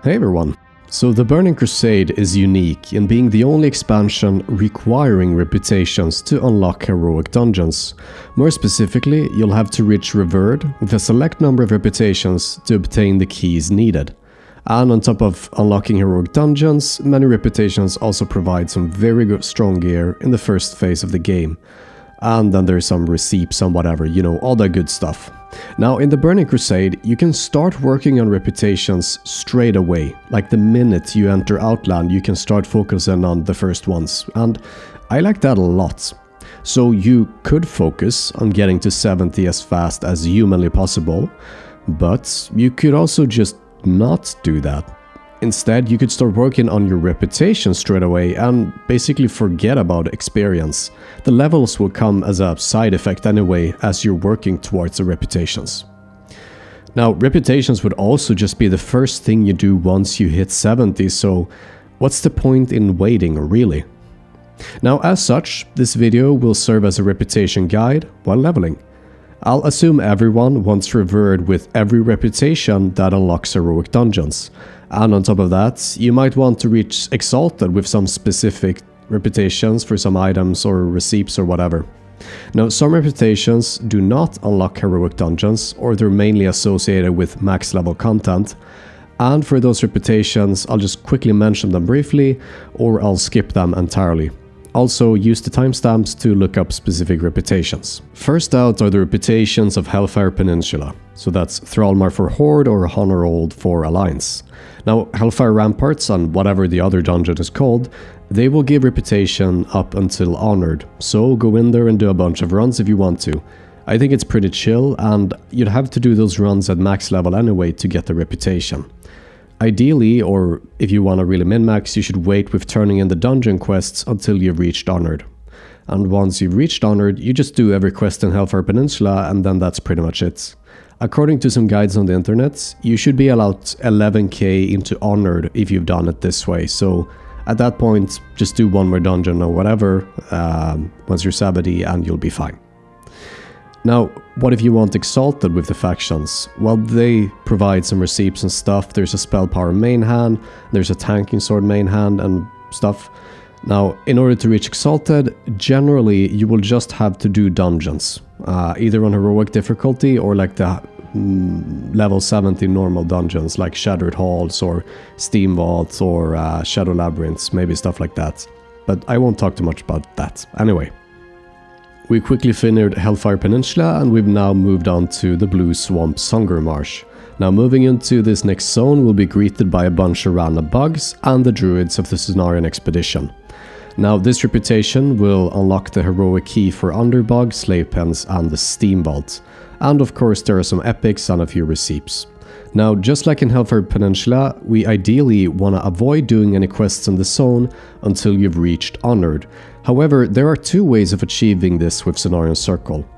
Hey everyone! So the Burning Crusade is unique in being the only expansion requiring reputations to unlock heroic dungeons. More specifically, you'll have to reach Revered with a select number of reputations to obtain the keys needed. And on top of unlocking heroic dungeons, many reputations also provide some very good strong gear in the first phase of the game. And then there's some receipts and whatever, you know, all that good stuff. Now in the Burning Crusade, you can start working on reputations straight away. Like the minute you enter Outland, you can start focusing on the first ones. And I like that a lot. So you could focus on getting to 70 as fast as humanly possible, but you could also just not do that. Instead, you could start working on your reputation straight away and basically forget about experience. The levels will come as a side effect anyway as you're working towards the reputations. Now, reputations would also just be the first thing you do once you hit 70, so what's the point in waiting, really? Now, as such, this video will serve as a reputation guide while leveling. I'll assume everyone wants Revered with every reputation that unlocks heroic dungeons. And on top of that, you might want to reach Exalted with some specific reputations for some items or receipts or whatever. Now, some reputations do not unlock heroic dungeons, or they're mainly associated with max level content. And for those reputations, I'll just quickly mention them briefly, or I'll skip them entirely. Also, use the timestamps to look up specific reputations. First out are the reputations of Hellfire Peninsula. So that's Thrallmar for Horde or Honorhold for Alliance. Now, Hellfire Ramparts and whatever the other dungeon is called, they will give reputation up until Honored. So go in there and do a bunch of runs if you want to. I think it's pretty chill, and you'd have to do those runs at max level anyway to get the reputation. Ideally, or if you want to really min-max, you should wait with turning in the dungeon quests until you've reached Honored. And once you've reached Honored, you just do every quest in Hellfire Peninsula, and then that's pretty much it. According to some guides on the internet, you should be allowed 11k into Honored if you've done it this way, so at that point, just do one more dungeon or whatever once you're 70 and you'll be fine. Now, what if you want Exalted with the factions? Well, they provide some receipts and stuff. There's a spell power main hand, there's a tanking sword main hand and stuff. Now, in order to reach Exalted, generally you will just have to do dungeons. Either on heroic difficulty or like the level 70 normal dungeons like Shattered Halls or Steam Vaults or Shadow Labyrinths, maybe stuff like that. But I won't talk too much about that. Anyway. We quickly finished Hellfire Peninsula and we've now moved on to the Blue Swamp's Hunger Marsh. Now moving into this next zone, we'll be greeted by a bunch of random bugs and the druids of the Cenarion expedition. Now this reputation will unlock the heroic key for Underbug, Slave Pens and the Steam Vault. And of course there are some epics and a few receipts. Now, just like in Hellfire Peninsula, we ideally want to avoid doing any quests in the zone until you've reached Honored. However, there are two ways of achieving this with Cenarion Circle.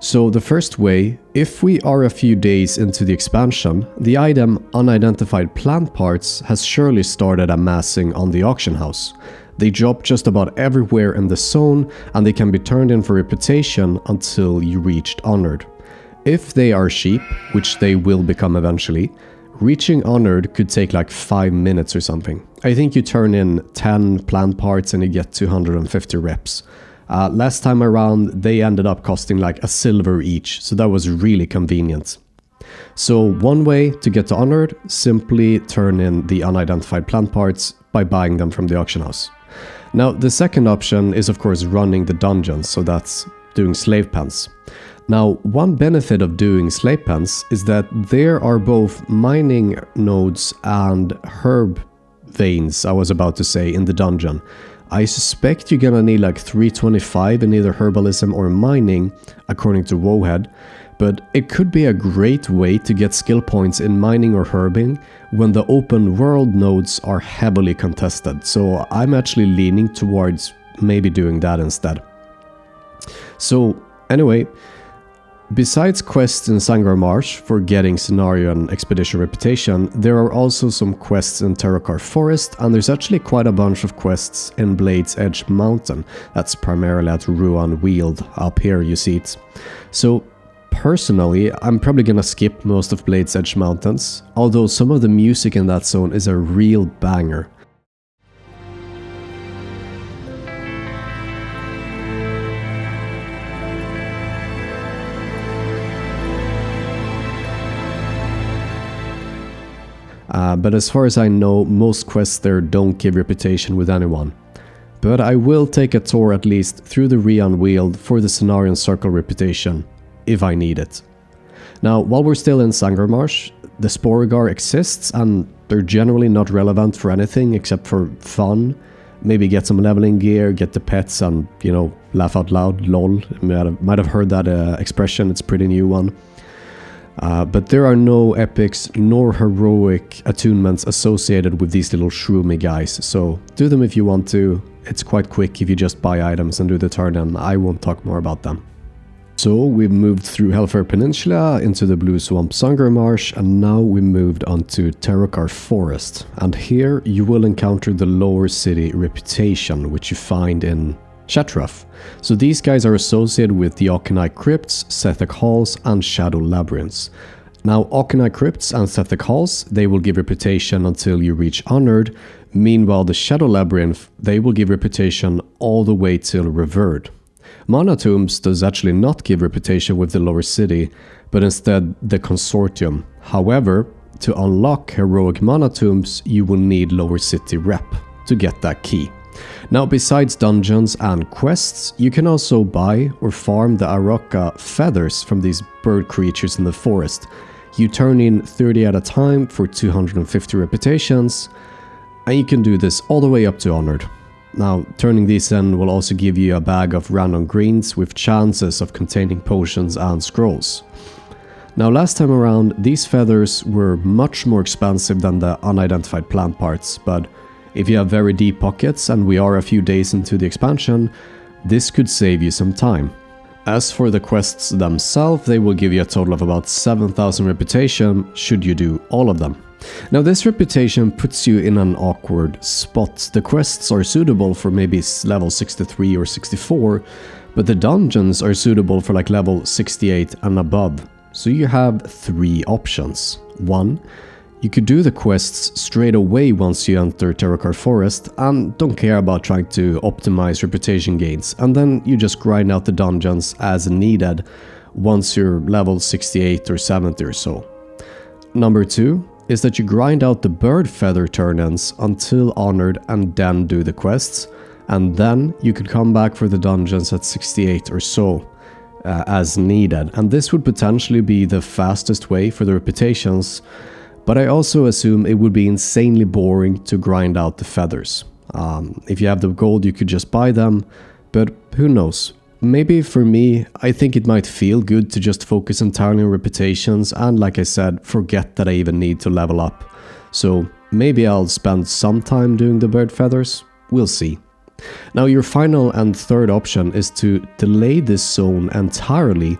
So the first way, if we are a few days into the expansion, the item Unidentified Plant Parts has surely started amassing on the auction house. They drop just about everywhere in the zone and they can be turned in for reputation until you reached Honored. If they are cheap, which they will become eventually, reaching Honored could take like 5 minutes or something. I think you turn in 10 plant parts and you get 250 reps. Last time around they ended up costing like a silver each, so that was really convenient. So one way to get to Honored, simply turn in the unidentified plant parts by buying them from the auction house. Now the second option is of course running the dungeons, so that's doing slave pens. Now, one benefit of doing slave pens is that there are both mining nodes and herb veins, I was about to say, in the dungeon. I suspect you're gonna need like 325 in either herbalism or mining, according to Wowhead, but it could be a great way to get skill points in mining or herbing when the open world nodes are heavily contested, so I'm actually leaning towards maybe doing that instead. So, anyway, besides quests in Sangar Marsh for getting Cenarion Expedition reputation, there are also some quests in Terrakar Forest, and there's actually quite a bunch of quests in Blade's Edge Mountain. That's primarily at Ruan Weald, up here you see it. So Personally, I'm probably gonna skip most of Blade's Edge Mountains, although some of the music in that zone is a real banger. But as far as I know, most quests there don't give reputation with anyone. But I will take a tour at least through the Rian Weald for the Cenarion Circle reputation, if I need it. Now, while we're still in Sangremarsh, the Sporegar exists and they're generally not relevant for anything except for fun. Maybe get some leveling gear, get the pets and, you know, laugh out loud, lol. Might have heard that expression, it's a pretty new one. But there are no epics nor heroic attunements associated with these little shroomy guys, so do them if you want to. It's quite quick if you just buy items and do the turn, and I won't talk more about them. So we've moved through Hellfire Peninsula into the Blue Swamp Sangremarsh, and now we moved onto Terrakar Forest. And here you will encounter the Lower City reputation, which you find in Shattrath. So these guys are associated with the Auchenai Crypts, Sethek Halls and Shadow Labyrinths. Now Auchenai Crypts and Sethek Halls, they will give reputation until you reach Honored. Meanwhile the Shadow Labyrinth, they will give reputation all the way till Revered. Mana Tombs does actually not give reputation with the Lower City, but instead the Consortium. However, to unlock heroic Mana Tombs, you will need Lower City Rep to get that key. Now, besides dungeons and quests, you can also buy or farm the Araka feathers from these bird creatures in the forest. You turn in 30 at a time for 250 reputations, and you can do this all the way up to Honored. Now, turning these in will also give you a bag of random greens with chances of containing potions and scrolls. Now, last time around, these feathers were much more expensive than the unidentified plant parts, but if you have very deep pockets and we are a few days into the expansion, this could save you some time. As for the quests themselves, they will give you a total of about 7,000 reputation should you do all of them. Now this reputation puts you in an awkward spot. The quests are suitable for maybe level 63 or 64, but the dungeons are suitable for like level 68 and above. So you have three options. 1. You could do the quests straight away once you enter Terrakar Forest and don't care about trying to optimize reputation gains, and then you just grind out the dungeons as needed once you're level 68 or 70 or so. Number 2 is that you grind out the bird feather turn-ins until Honored and then do the quests, and then you could come back for the dungeons at 68 or so as needed, and this would potentially be the fastest way for the reputations. But I also assume it would be insanely boring to grind out the feathers. If you have the gold, you could just buy them, but who knows? Maybe for me, I think it might feel good to just focus entirely on reputations and, like I said, forget that I even need to level up. So maybe I'll spend some time doing the bird feathers, we'll see. Now your final and third option is to delay this zone entirely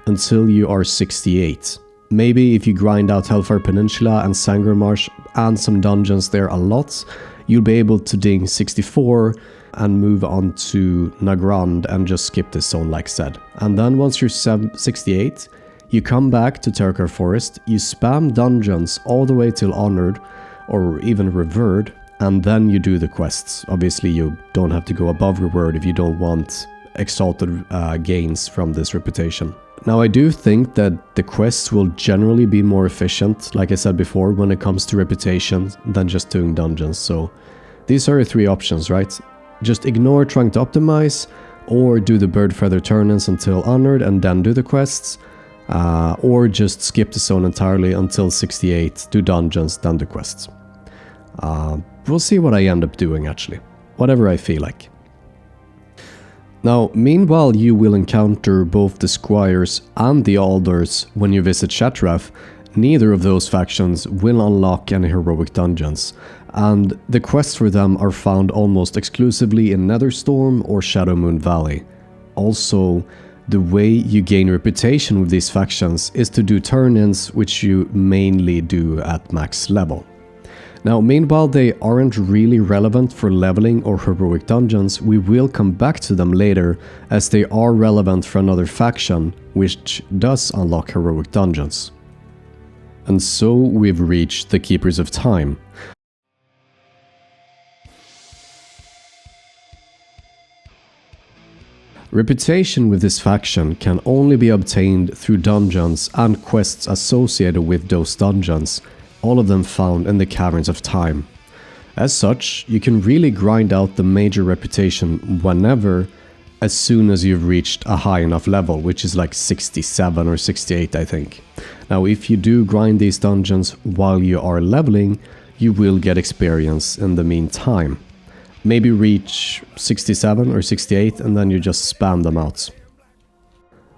until you are 68. Maybe if you grind out Hellfire Peninsula and Sangremarsh and some dungeons there a lot, you'll be able to ding 64 and move on to Nagrand and just skip this zone like said. And then once you're 68, you come back to Terrakar Forest, you spam dungeons all the way till Honored or even Revered, and then you do the quests. Obviously you don't have to go above Revered if you don't want exalted gains from this reputation. Now I do think that the quests will generally be more efficient, like I said before, when it comes to reputation than just doing dungeons. So these are the three options, right? Just ignore trying to optimize, or do the bird feather turn-ins until Honored and then do the quests, or just skip the zone entirely until 68, do dungeons, then do quests. We'll see what I end up doing actually, whatever I feel like. Now, meanwhile, you will encounter both the Squires and the Alders when you visit Shattrath. Neither of those factions will unlock any heroic dungeons, and the quests for them are found almost exclusively in Netherstorm or Shadowmoon Valley. Also, the way you gain reputation with these factions is to do turn-ins, which you mainly do at max level. Now, meanwhile they aren't really relevant for leveling or heroic dungeons, we will come back to them later, as they are relevant for another faction, which does unlock heroic dungeons. And so we've reached the Keepers of Time. Reputation with this faction can only be obtained through dungeons and quests associated with those dungeons, all of them found in the Caverns of Time. As such, you can really grind out the major reputation whenever, as soon as you've reached a high enough level, which is like 67 or 68 I think. Now if you do grind these dungeons while you are leveling, you will get experience in the meantime. Maybe reach 67 or 68 and then you just spam them out.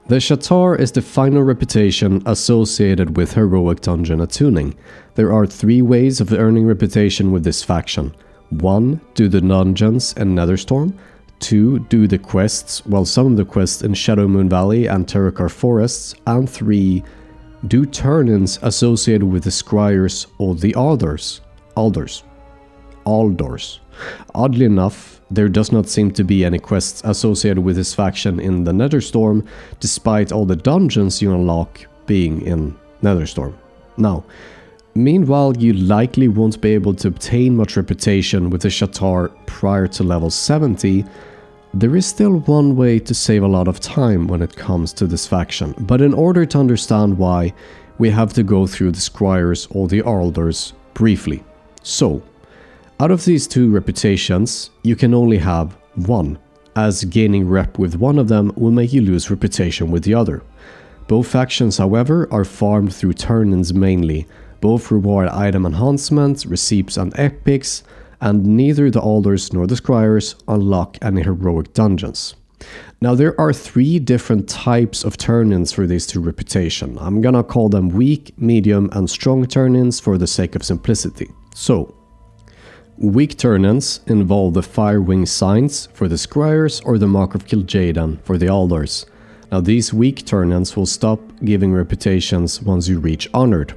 The sha'tar is the final reputation associated with heroic dungeon attuning. There are 3 ways of earning reputation with this faction. 1. Do the dungeons in Netherstorm. 2. Do the quests, well some of the quests in Shadowmoon Valley and Terokkar Forests. And 3. Do turn-ins associated with the Scryers or the Aldors. Oddly enough, there does not seem to be any quests associated with this faction in the Netherstorm, despite all the dungeons you unlock being in Netherstorm. Now, meanwhile you likely won't be able to obtain much reputation with the sha'tar prior to level 70, there is still one way to save a lot of time when it comes to this faction, but in order to understand why, we have to go through the Scryers or the Aldors briefly. So, out of these 2 reputations, you can only have one, as gaining rep with one of them will make you lose reputation with the other. Both factions, however, are farmed through turn-ins mainly. Both reward item enhancements, receipts and epics, and neither the Aldors nor the Scryers unlock any heroic dungeons. Now there are 3 different types of turn-ins for these 2 reputation. I'm gonna call them weak, medium and strong turn-ins for the sake of simplicity. So, weak turn-ins involve the Firewing Signs for the Scryers or the Mark of Kil'jaeden for the Aldors. Now these weak turn-ins will stop giving reputations once you reach Honored.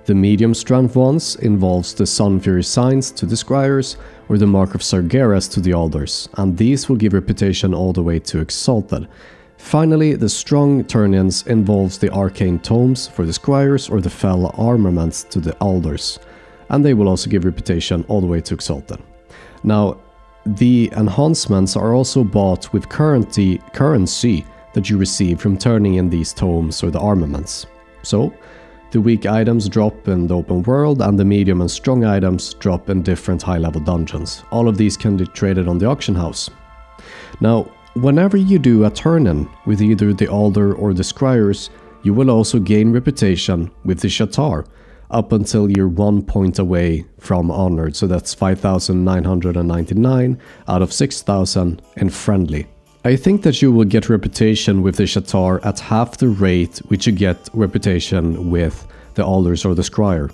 The medium strength ones involves the Sunfury Signs to the Scryers or the Mark of Sargeras to the Aldors, and these will give reputation all the way to Exalted. Finally, the strong turn-ins involves the Arcane Tomes for the Scryers or the Fell Armaments to the Aldors, and they will also give reputation all the way to Exalted. Now, the enhancements are also bought with currency that you receive from turning in these tomes or the armaments. So, the weak items drop in the open world and the medium and strong items drop in different high-level dungeons. All of these can be traded on the auction house. Now, whenever you do a turn-in with either the Alder or the Scryers, you will also gain reputation with the sha'tar, up until you're 1 point away from Honored, so that's 5,999 out of 6,000 in Friendly. I think that you will get reputation with the sha'tar at half the rate which you get reputation with the Alders or the Scryer.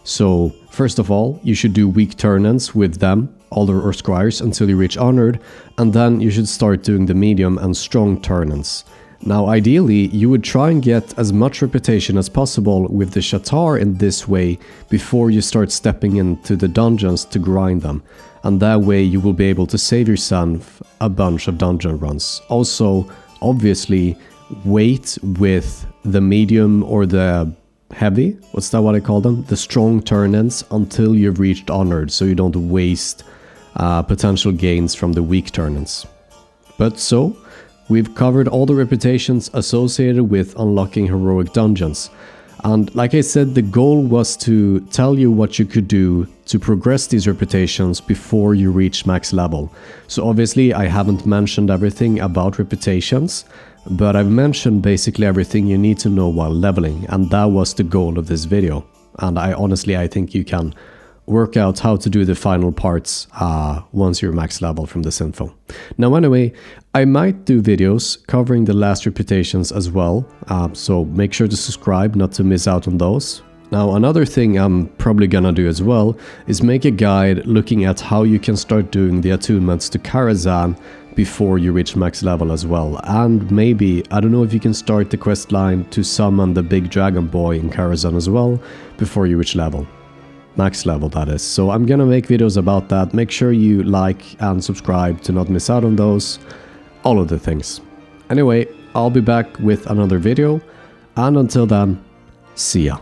So, first of all, you should do weak turn-ins with them, Alder or Scryers, until you reach Honored, and then you should start doing the medium and strong turn-ins. Now ideally, you would try and get as much reputation as possible with the sha'tar in this way before you start stepping into the dungeons to grind them, and that way you will be able to save yourself a bunch of dungeon runs. Also, obviously, wait with the medium or the heavy, what's that what I call them? The strong turn-ins until you've reached Honored, so you don't waste potential gains from the weak turn-ins. But so, we've covered all the reputations associated with unlocking heroic dungeons. And like I said, the goal was to tell you what you could do to progress these reputations before you reach max level. So obviously I haven't mentioned everything about reputations, but I've mentioned basically everything you need to know while leveling, and that was the goal of this video. And I think you can work out how to do the final parts once you're max level from this info. Now anyway, I might do videos covering the last reputations as well, so make sure to subscribe not to miss out on those. Now another thing I'm probably gonna do as well is make a guide looking at how you can start doing the attunements to Karazhan before you reach max level as well, and maybe, I don't know if you can start the quest line to summon the big dragon boy in Karazhan as well before you reach level. Max level, that is. So I'm gonna make videos about that. Make sure you like and subscribe to not miss out on those. All of the things. Anyway, I'll be back with another video. And until then, see ya.